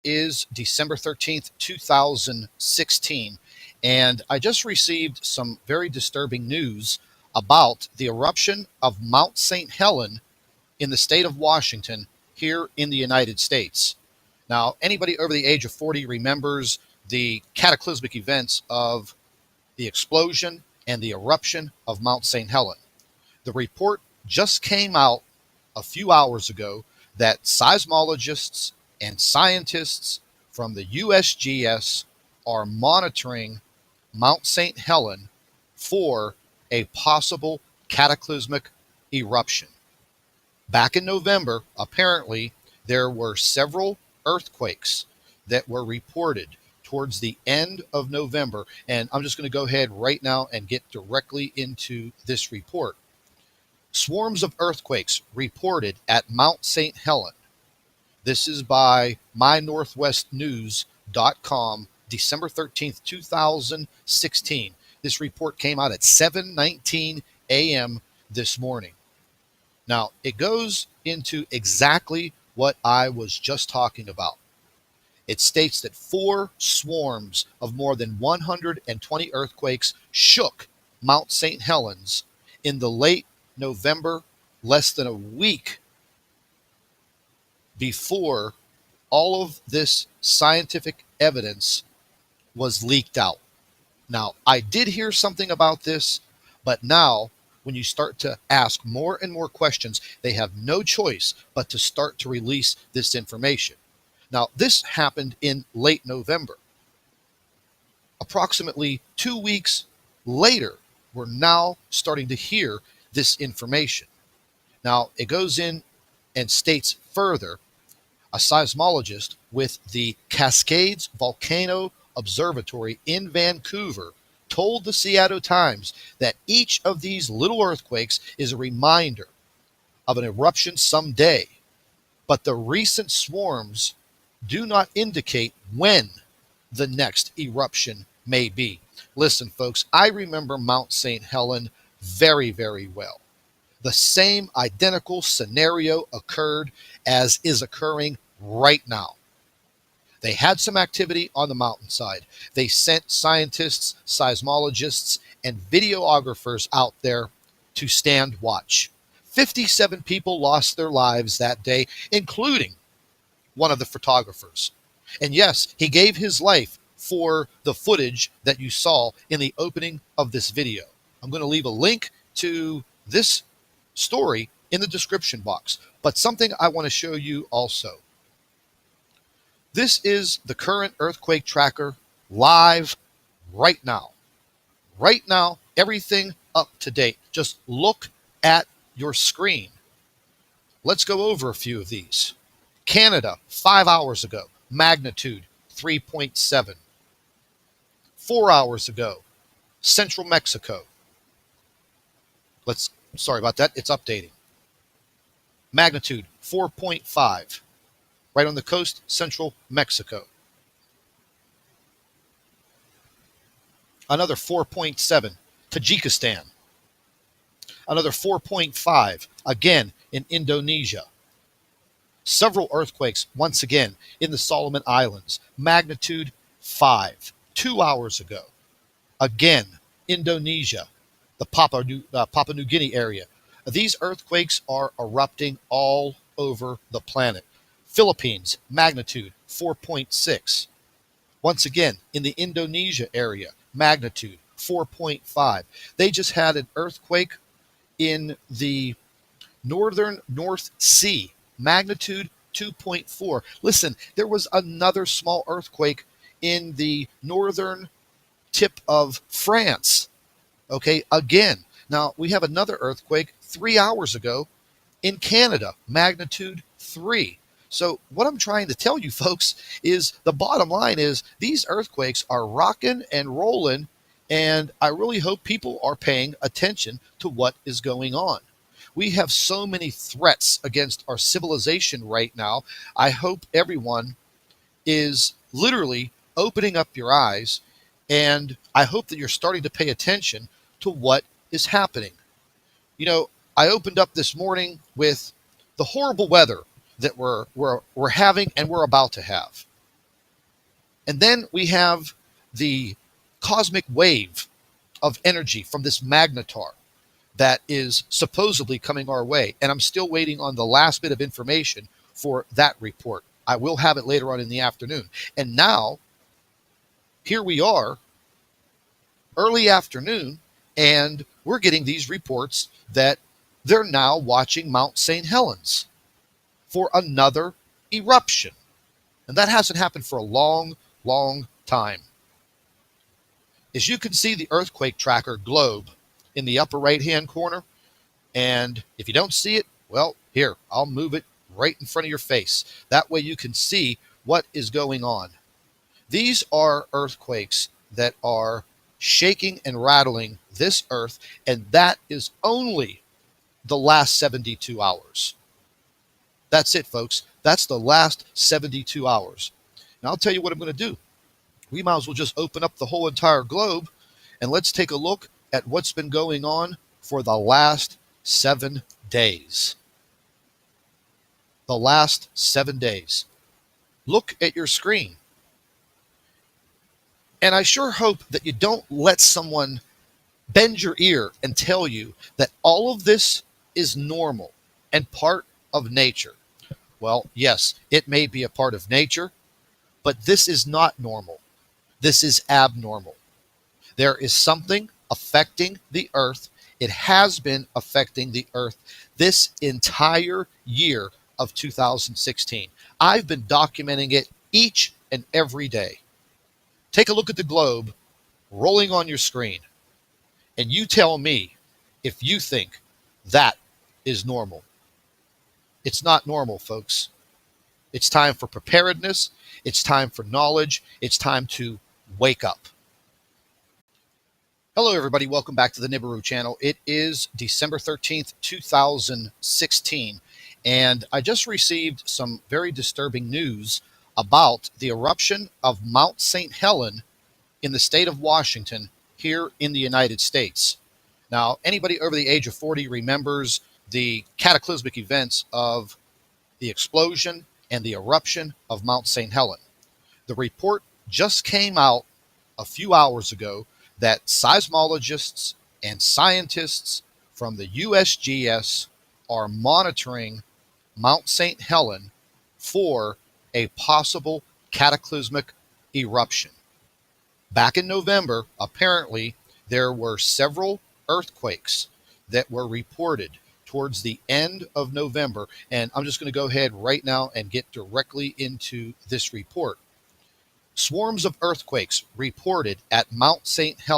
Is December 13th, 2016, and I just received some very disturbing news about the eruption of Mount St. Helens in the state of Washington here in the United States. Now, anybody over the age of 40 remembers the cataclysmic events of the explosion and the eruption of Mount St. Helens. The report just came out a few hours ago that seismologists and scientists from the USGS are monitoring Mount St. Helens for a possible cataclysmic eruption. Back in November, apparently, there were several earthquakes that were reported towards the end of November. And I'm just going to go ahead right now and get directly into this report. Swarms of earthquakes reported at Mount St. Helens. This is by mynorthwestnews.com, December 13th, 2016. This report came out at 7:19 a.m. this morning. Now, it goes into exactly what I was just talking about. It states that 4 swarms of more than 120 earthquakes shook Mount St. Helens in the late November, less than a week before all of this scientific evidence was leaked out. Now, I did hear something about this, but now when you start to ask more and more questions, they have no choice but to start to release this information. Now, this happened in late November. Approximately 2 weeks later, we're now starting to hear this information. Now, it goes in and states further, a seismologist with the Cascades Volcano Observatory in Vancouver told the Seattle Times that each of these little earthquakes is a reminder of an eruption someday, but the recent swarms do not indicate when the next eruption may be. Listen, folks, I remember Mount St. Helens very, very well. The same identical scenario occurred as is occurring right now. They had some activity on the mountainside. They sent scientists, seismologists, and videographers out there to stand watch. 57 people lost their lives that day, including one of the photographers. And yes, he gave his life for the footage that you saw in the opening of this video. I'm going to leave a link to this story in the description box, but something I want to show you also. This is the current earthquake tracker live right now. Right now, everything up to date. Just look at your screen. Let's go over a few of these. Canada, 5 hours ago, magnitude 3.7. 4 hours ago, central Mexico. Sorry about that, it's updating. Magnitude 4.5. Right on the coast, central Mexico. Another 4.7, Tajikistan. Another 4.5, again in Indonesia. Several earthquakes, once again, in the Solomon Islands. Magnitude 5, 2 hours ago. Again, Indonesia, the Papua New Guinea area. These earthquakes are erupting all over the planet. Philippines, magnitude 4.6. Once again, in the Indonesia area, magnitude 4.5. They just had an earthquake in the northern North Sea, magnitude 2.4. Listen, there was another small earthquake in the northern tip of France. Okay, again. Now, we have another earthquake 3 hours ago in Canada, magnitude 3. So what I'm trying to tell you folks is the bottom line is these earthquakes are rocking and rolling, and I really hope people are paying attention to what is going on. We have so many threats against our civilization right now. I hope everyone is literally opening up your eyes, and I hope that you're starting to pay attention to what is happening. You know, I opened up this morning with the horrible weather that we're having and we're about to have. And then we have the cosmic wave of energy from this magnetar that is supposedly coming our way. And I'm still waiting on the last bit of information for that report. I will have it later on in the afternoon. And now, here we are, early afternoon, and we're getting these reports that they're now watching Mount St. Helens for another eruption. And that hasn't happened for a long, long time. As you can see the earthquake tracker globe in the upper right-hand corner, and if you don't see it, well, here, I'll move it right in front of your face. That way you can see what is going on. These are earthquakes that are shaking and rattling this earth, and that is only the last 72 hours. That's it, folks. That's the last 72 hours. Now, I'll tell you what I'm going to do. We might as well just open up the whole entire globe, and let's take a look at what's been going on for the last 7 days. The last 7 days. Look at your screen. And I sure hope that you don't let someone bend your ear and tell you that all of this is normal and part of nature. Well, yes, it may be a part of nature, but this is not normal. This is abnormal. There is something affecting the earth. It has been affecting the earth this entire year of 2016. I've been documenting it each and every day. Take a look at the globe rolling on your screen, and you tell me if you think that is normal. It's not normal, folks. It's time for preparedness. It's time for knowledge. It's time to wake up. Hello, everybody. Welcome back to the Nibiru channel. It is December 13th, 2016, and I just received some very disturbing news about the eruption of Mount St. Helens in the state of Washington here in the United States. Now, anybody over the age of 40 remembers the cataclysmic events of the explosion and the eruption of Mount St. Helens. The report just came out a few hours ago that seismologists and scientists from the USGS are monitoring Mount St. Helens for a possible cataclysmic eruption. Back in November, apparently, there were several earthquakes that were reported towards the end of November, and I'm just going to go ahead right now and get directly into this report. Swarms of earthquakes reported at Mount St. Helens